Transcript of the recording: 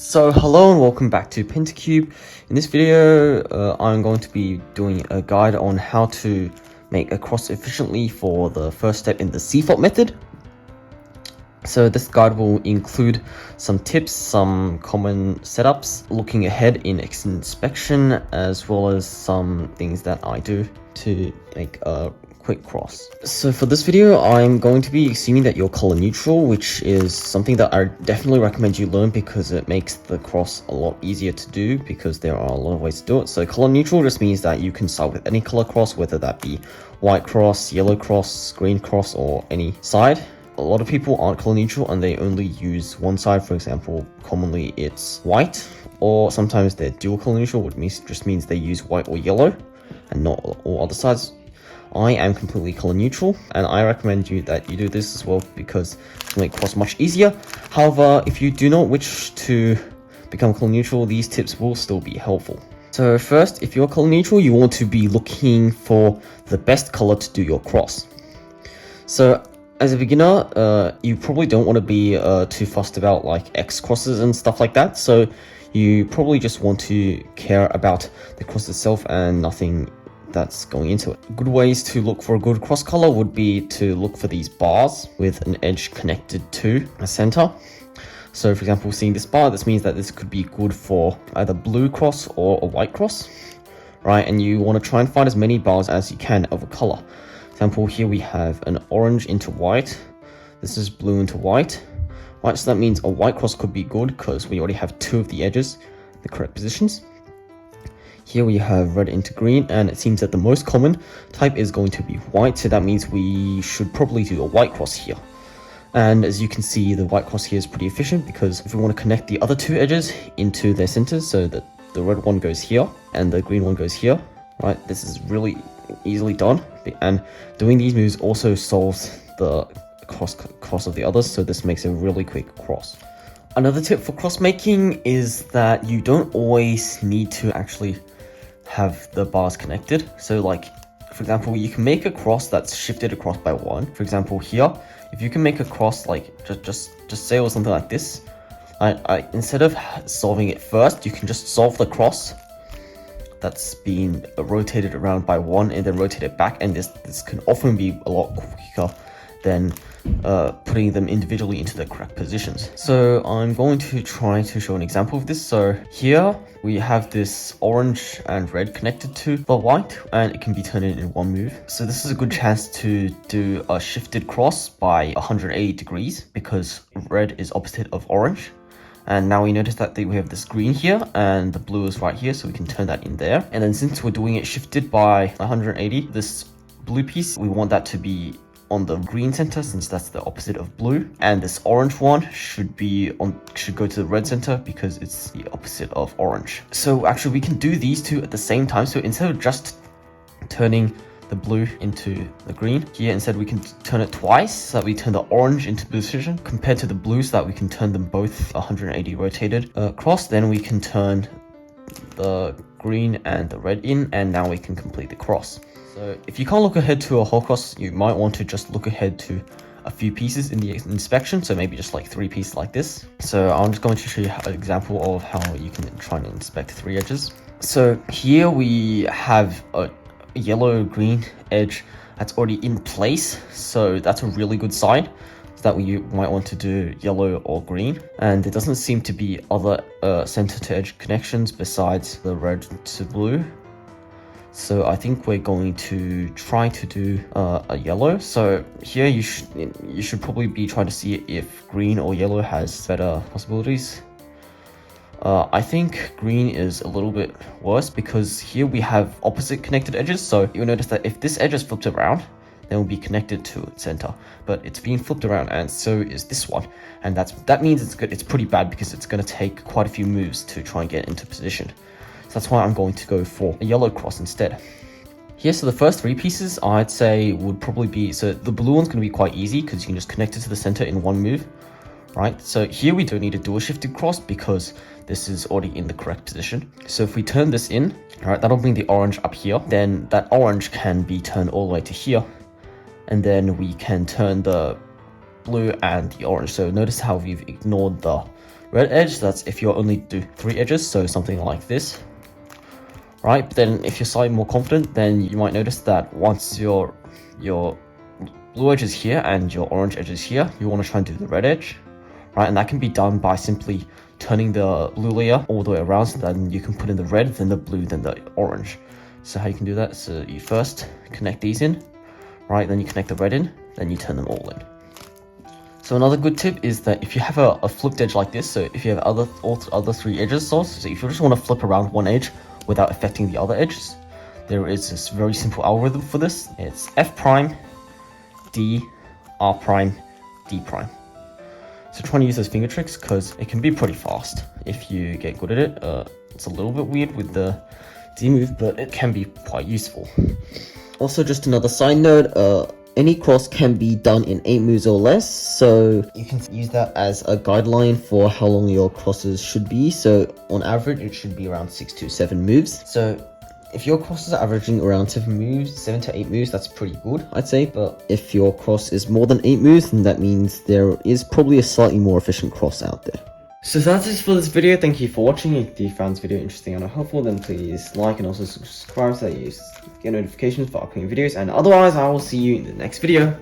So hello and welcome back to Pentacube. In this video, I'm going to be doing a guide on how to make a cross efficiently for the first step in the CFOP method. So this guide will include some tips, some common setups, looking ahead in inspection, as well as some things that I do to make a quick cross. So for this video, I'm going to be assuming that you're color neutral, which is something that I definitely recommend you learn because it makes the cross a lot easier to do because there are a lot of ways to do it. So color neutral just means that you can start with any color cross, whether that be white cross, yellow cross, green cross, or any side. A lot of people aren't color neutral and they only use one side. For example, commonly it's white, or sometimes they're dual color neutral, which just means they use white or yellow and not all other sides. I am completely color neutral, and I recommend you that you do this as well because it's going to make cross much easier. However, if you do not wish to become color neutral, these tips will still be helpful. So first, if you're color neutral, you want to be looking for the best color to do your cross. So as a beginner, you probably don't want to be too fussed about like X crosses and stuff like that. So you probably just want to care about the cross itself and nothing that's going into it. Good ways to look for a good cross color would be to look for these bars with an edge connected to a center. So for example, seeing this bar, this means that this could be good for either blue cross or a white cross, right? And you want to try and find as many bars as you can of a color. For example, here we have an orange into white. This is blue into white. Right, so that means a white cross could be good because we already have two of the edges, the correct positions. Here we have red into green, and it seems that the most common type is going to be white, so that means we should probably do a white cross here. And as you can see, the white cross here is pretty efficient because if we want to connect the other two edges into their centers so that the red one goes here and the green one goes here, right, this is really easily done. And doing these moves also solves the cross of the others, so this makes a really quick cross. Another tip for cross making is that you don't always need to actually have the bars connected. So like, for example, you can make a cross that's shifted across by one. For example, here, if you can make a cross like just say or something like this, instead of solving it first, you can just solve the cross that's been rotated around by one and then rotate it back, and this can often be a lot quicker than putting them individually into the correct positions. So I'm going to try to show an example of this. So here we have this orange and red connected to the white, and it can be turned in one move. So this is a good chance to do a shifted cross by 180 degrees because red is opposite of orange. And now we notice that we have this green here and the blue is right here, so we can turn that in there. And then since we're doing it shifted by 180, this blue piece, we want that to be on the green center since that's the opposite of blue, and this orange one should go to the red center because it's the opposite of orange. So actually we can do these two at the same time. So instead of just turning the blue into the green here, instead we can turn it twice so that we turn the orange into position compared to the blue, so that we can turn them both 180 rotated across. Then we can turn the green and the red in, and now we can complete the cross. So if you can't look ahead to a whole cross, you might want to just look ahead to a few pieces in the inspection. So maybe just like 3 pieces like this. So I'm just going to show you an example of how you can try and inspect 3 edges. So here we have a yellow green edge that's already in place. So that's a really good sign that you might want to do yellow or green. And there doesn't seem to be other center to edge connections besides the red to blue. So I think we're going to try to do a yellow. So here you should probably be trying to see if green or yellow has better possibilities. I think green is a little bit worse because here we have opposite connected edges. So you'll notice that if this edge is flipped around, then will be connected to its center, but it's being flipped around, and so is this one. And that means it's good. It's pretty bad because it's going to take quite a few moves to try and get into position. That's why I'm going to go for a yellow cross instead. Here, so the first 3 pieces I'd say would probably be, so the blue one's going to be quite easy because you can just connect it to the center in one move, right? So here we don't need to do a shifted cross because this is already in the correct position. So if we turn this in, right, that'll bring the orange up here. Then that orange can be turned all the way to here. And then we can turn the blue and the orange. So notice how we've ignored the red edge, that's if you only do 3 edges, so something like this. Right, but then if you're slightly more confident, then you might notice that once your blue edge is here and your orange edge is here, you want to try and do the red edge, right? And that can be done by simply turning the blue layer all the way around, so then you can put in the red, then the blue, then the orange. So how you can do that, so you first connect these in, right? Then you connect the red in, then you turn them all in. So another good tip is that if you have a flipped edge like this, so if you have all other 3 edges, so if you just want to flip around one edge without affecting the other edges, there is this very simple algorithm for this. It's F prime, D, R prime, D prime. So try and use those finger tricks because it can be pretty fast if you get good at it. It's a little bit weird with the D move, but it can be quite useful. Also, just another side note, any cross can be done in 8 moves or less, so you can use that as a guideline for how long your crosses should be. So on average, it should be around 6 to 7 moves. So if your crosses are averaging around 7 to 8 moves, that's pretty good, I'd say. But if your cross is more than 8 moves, then that means there is probably a slightly more efficient cross out there. So that's it for this video. Thank you for watching. If you found this video interesting and helpful, then please like and also subscribe so that you get notifications for upcoming videos. And otherwise, I will see you in the next video.